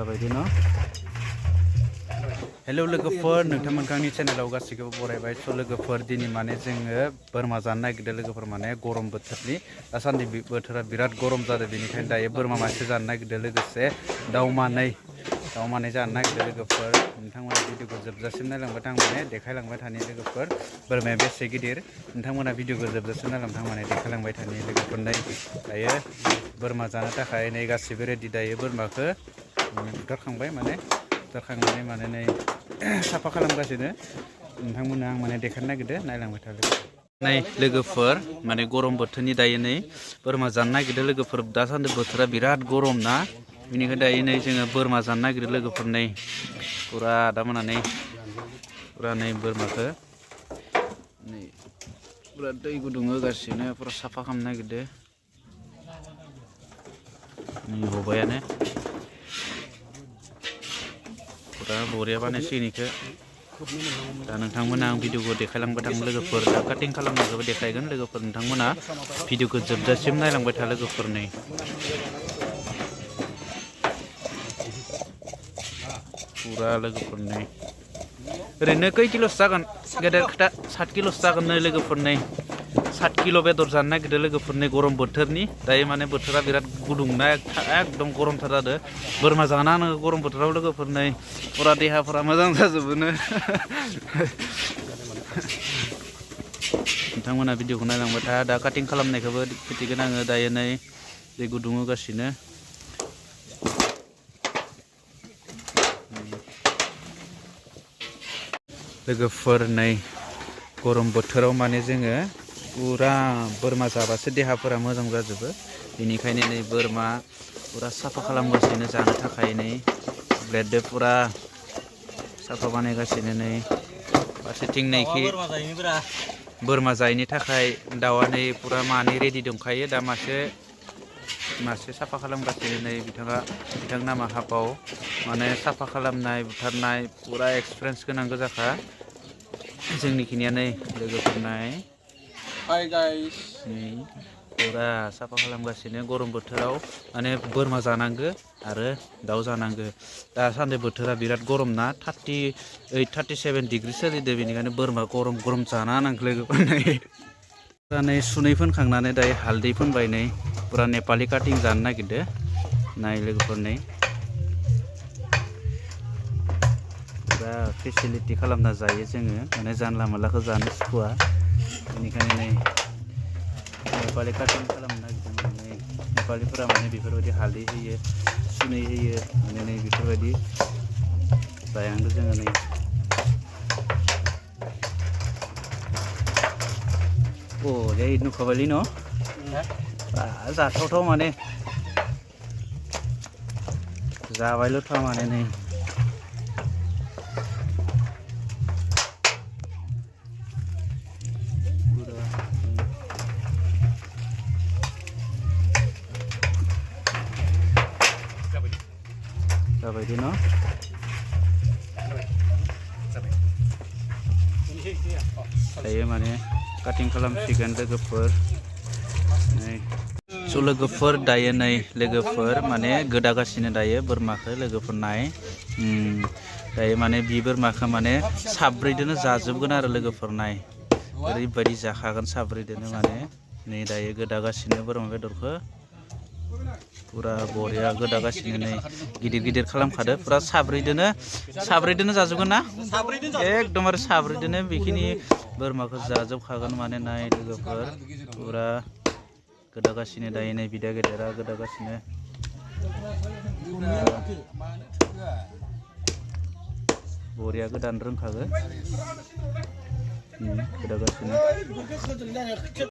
जाबायदि न हेलौ लोगोफोर नोंथांमोनखौ आंनि चेनेलाव गासैखौबो बरायबाय स' लोगोफोर दिनै माने जोङो बोरमा जानो नागिरदों लोगोफोर माने गरम बोथोरनि दासान्दि बोथोरा बिराद गरम जादों बेनिखायनो दायो बोरमा मासे जानो नागिरदों लोगोसे दाउ मानै जानो नागिरदों लोगोफोर नोंथांमोना भिडिअखौ जोबजासिम नायलांबाय थां माने देखायलांबाय थानि लोगोफोर बोरमाया बेसे गिदिर नोंथांमोना भिडिअखौ जोबजासिम नायलांबाय थां माने देखायलांबाय थानि लोगोफोर नै दायो बोरमा जानो थाखाय नै गासिबो रेडि दायो बोरमाखौ बुथारखांबाय माने बुथारखांनानै माने नै साफा खालामगासिनो नोंथांमोना आं माने देखायनो नागिरदों नायलांबाय था नै लोगोफोर माने गरम बोथोरनि दायो नै बोरमा जानो नागिरदों लोगोफोर दासान्दि बोथोरा बिराद गरम ना बेनिखायनो दायो नै जोङो बोरमा जानो नागिरदों लोगोफोर नै फुरा दामाना नै फुरा नै बोरमाखौ नै फुरा दै गुदुं होगासिनो फुरा साफा खालामनो नागिरदों नै हबायानो फुरा बरिया बानायसिगोन इखौ दा नोंथांमोना आं भिडिअखौ देखायलांबाय थागोन लोगोफोर दा काटिं खालामनायखौबो देखायगोन लोगोफोर नोंथांमोना भिडिअखौ जोबजासिम नायलांबाय था लोगोफोर नै फुरा लोगोफोर नै ओरैनो खै किल'सो जागोन गेदेर खोथा 7 किल'सो जागोन नै लोगोफोर नै 7 किल' बेदर जानो नागिरदों लोगोफोर नै गरम बोथोरनि दायो माने बोथोरा बिराद गुदुंना एकदम गरमथार जादों बोरमा जाना होनांगौ गरम बोथोराव लोगोफोर नै फुरा देहाफोरा मोजां जाजोबोनो नोंथांमोना भिडिअखौ नायलांबाय था दा काटिं खालामनायखौबो खिथिगोन आङो दायो नै दै गुदुं होगासिनो लोगोफोर नै गरम बोथोराव माने जोङो फुरा बोरमा जाबासो देहाफोरा मोजां जाजोबो बेनिखायनो नै बोरमा फुरा साफा खालामगासिनो जानो थाखाय नै ब्लेडजों फुरा साफा बानायगासिनो नै फारसेथिं नैखि बोरमा जायैनि थाखाय दाउआ नै फुरा मानै रेडि दंखायो दा मासे साफा खालामगासिनो नै बिथां नामा हाबाव माने साफा खालामनाय बुथारनाय फुरा एक्सपिरियेन्स गोनां गोजाखा जोंनिखिनिया नै लोगोफोर नाय हाय गाइस नै फुरा साफा खालामगासिनो गरम बोथोराव माने बोरमा जानांगो आरो दाउ जानांगो दासान्दि बोथोरा बिराद गरम ना 37 डिग्री सोलिदों बेनिखायनो बोरमा गरम जाना होनांगौ लोगोफोर नै सुनै फोनखांनानै दायो हालदै फोनबाय नै फुरा नेपालि काटिं जानो नागिरदों नाय लोगोफोर नै फुरा फेसिलिटि खालामना जायो जोङो माने जानला मानलाखौ जानो सुखुवा बेनिखायनो नै नेपालि काटिं खालामनो नागिरदों माने नेपालिफोरा माने बेफोरबायदि हालदै होयो सुनै होयो माने नै बेफोरबायदि जायांदो जोङो नै अ दे नुखाबायलै न' जाथावथाव माने जाबायल' था माने नै जाबायदि न' दायो माने काटिं खालामसिगोन लोगोफोर नै स' लोगोफोर दायो नै लोगोफोर माने गोदागासिनो दायो बोरमाखौ लोगोफोर नाय दायो माने बि बोरमाखौ माने साब्रैदोनो जाजोबगोन आरो लोगोफोर नाय ओरैबायदि जाखागोन साब्रैदोनो माने नै दायो गोदागासिनो बोरमा बेदरखौ फुरा बरिया गोदागासिनो नै गिदिर खालामखादो फुरा साब्रैदोनो जाजोबगोन ना एकदमबारे साब्रैदोनो बेखिनि बोरमाखौ जाजोबखागोन माने नाय लोगोफोर फुरा गोदागासिनो दायो नै बिदा गेदेरा गोदागासिनो बरिया गोदानो रोंखागोन गोदागासिनो